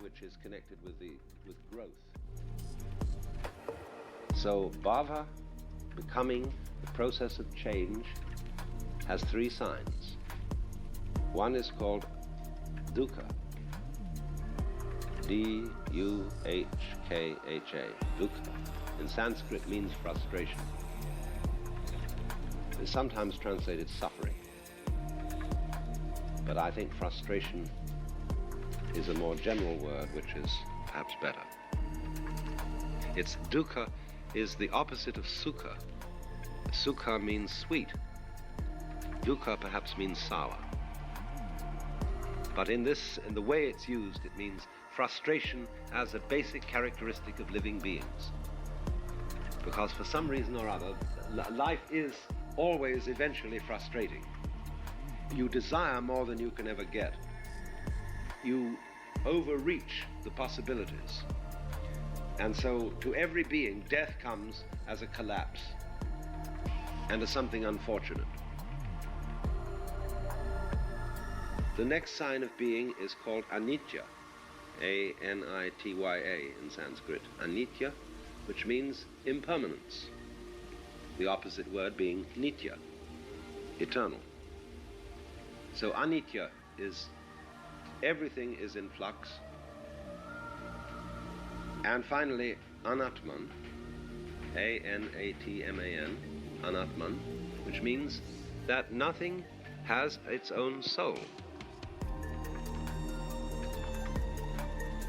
which is connected with growth. So bhava, becoming, the process of change, has three signs. One is called dukkha, D-U-H-K-H-A, dukkha. In Sanskrit means frustration. It's sometimes translated suffering. But I think frustration is a more general word, which is perhaps better. It's dukkha is the opposite of sukha. Sukha means sweet. Dukkha perhaps means sour. But in the way it's used, it means frustration as a basic characteristic of living beings. Because for some reason or other, life is always eventually frustrating. You desire more than you can ever get. You overreach the possibilities. And so to every being, death comes as a collapse and as something unfortunate. The next sign of being is called anitya, A-N-I-T-Y-A in Sanskrit. Anitya, which means impermanence. The opposite word being nitya, eternal. So anitya is everything is in flux. And finally, anatman, A-N-A-T-M-A-N, anatman, which means that nothing has its own soul.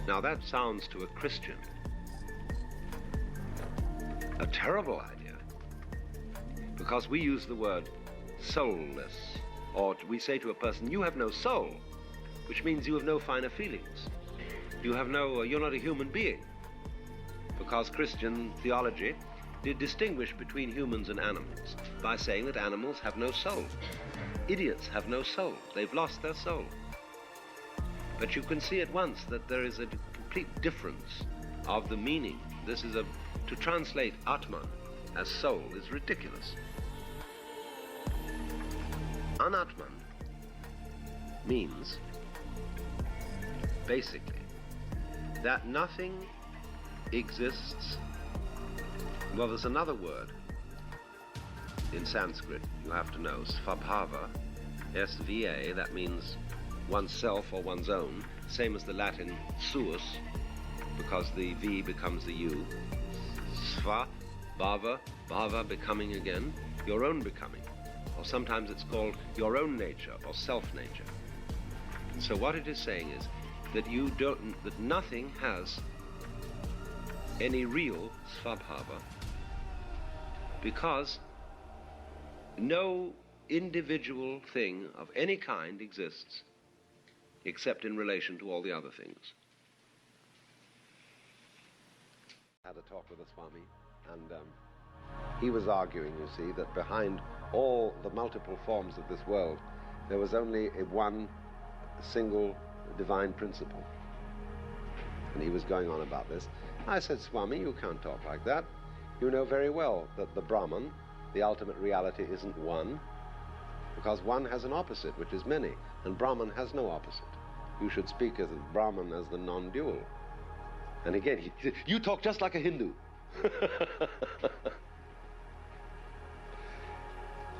Now that sounds to a Christian a terrible idea, because we use the word soulless, or we say to a person, you have no soul, which means you have no finer feelings. You're not a human being, because Christian theology did distinguish between humans and animals by saying that animals have no soul. Idiots have no soul. They've lost their soul. But you can see at once that there is a complete difference of the meaning. To translate Atman as soul is ridiculous. Anatman means, basically, that nothing exists. Well, there's another word in Sanskrit you have to know, svabhava, S-V-A, that means oneself or one's own, same as the Latin suis, because the V becomes the U. Sva, bhava, bhava, becoming again, your own becoming. Or sometimes it's called your own nature or self-nature. And so what it is saying is that nothing has any real svabhava, because no individual thing of any kind exists except in relation to all the other things. I had a talk with a Swami, and he was arguing, you see, that behind all the multiple forms of this world, there was only one single divine principle. And he was going on about this. I said, Swami, you can't talk like that. You know very well that the Brahman, the ultimate reality, isn't one, because one has an opposite, which is many, and Brahman has no opposite. You should speak of Brahman as the non-dual. And again, he said, you talk just like a Hindu.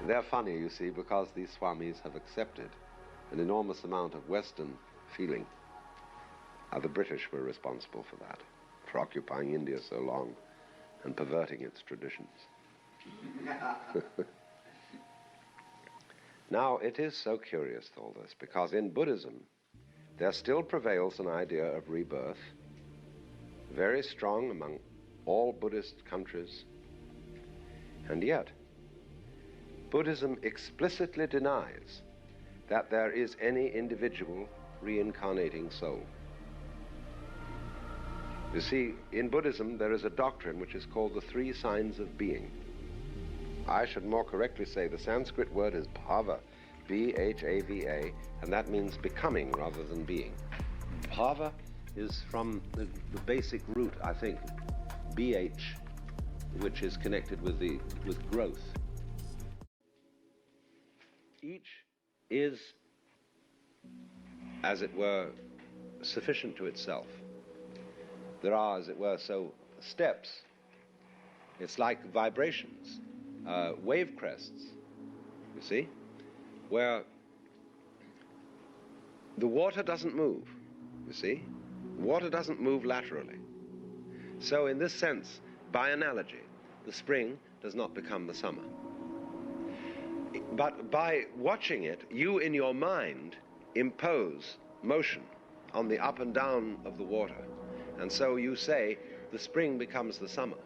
They're funny, you see, because these Swamis have accepted an enormous amount of Western feeling. The British were responsible for that, for occupying India so long and perverting its traditions. Now, it is so curious, all this, because in Buddhism, there still prevails an idea of rebirth, very strong among all Buddhist countries, and yet Buddhism explicitly denies that there is any individual reincarnating soul. You see, in Buddhism there is a doctrine which is called the three signs of being. I should more correctly say the Sanskrit word is bhava, B-H-A-V-A, and that means becoming rather than being. Bhava is from the basic root, I think, B-H, which is connected with growth. Each is, as it were, sufficient to itself. there are, as it were, so steps. It's like vibrations, wave crests, you see, where the water doesn't move, you see. Water doesn't move laterally. So in this sense, by analogy, the spring does not become the summer. But by watching it, you in your mind impose motion on the up and down of the water. And so you say, the spring becomes the summer.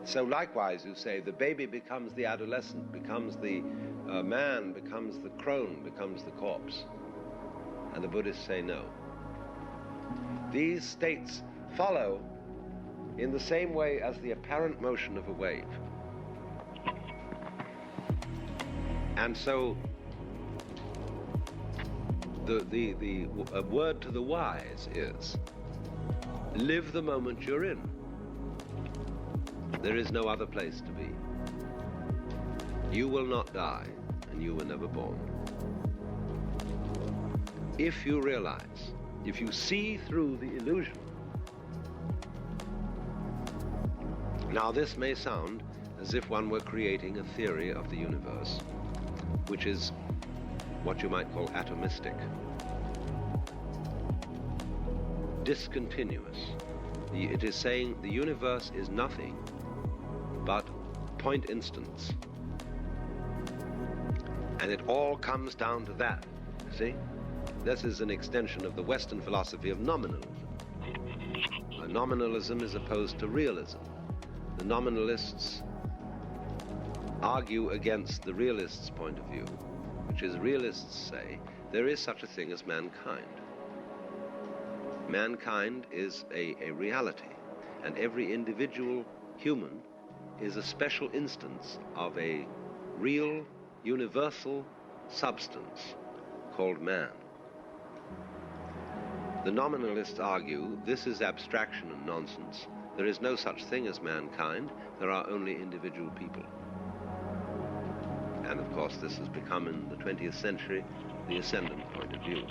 So likewise, you say, the baby becomes the adolescent, becomes the man, becomes the crone, becomes the corpse. And the Buddhists say no. These states follow in the same way as the apparent motion of a wave. And so a word to the wise is, live the moment you're in. There is no other place to be. You will not die, and you were never born. If you realize, if you see through the illusion. Now this may sound as if one were creating a theory of the universe, which is what you might call atomistic, discontinuous. It is saying the universe is nothing but point instants. And it all comes down to that, see? This is an extension of the Western philosophy of nominalism. Nominalism is opposed to realism. The nominalists argue against the realists' point of view, which is realists say there is such a thing as mankind. Mankind is a reality, and every individual human is a special instance of a real, universal substance called man. The nominalists argue this is abstraction and nonsense. There is no such thing as mankind. There are only individual people. And of course this has become in the 20th century the ascendant point of view.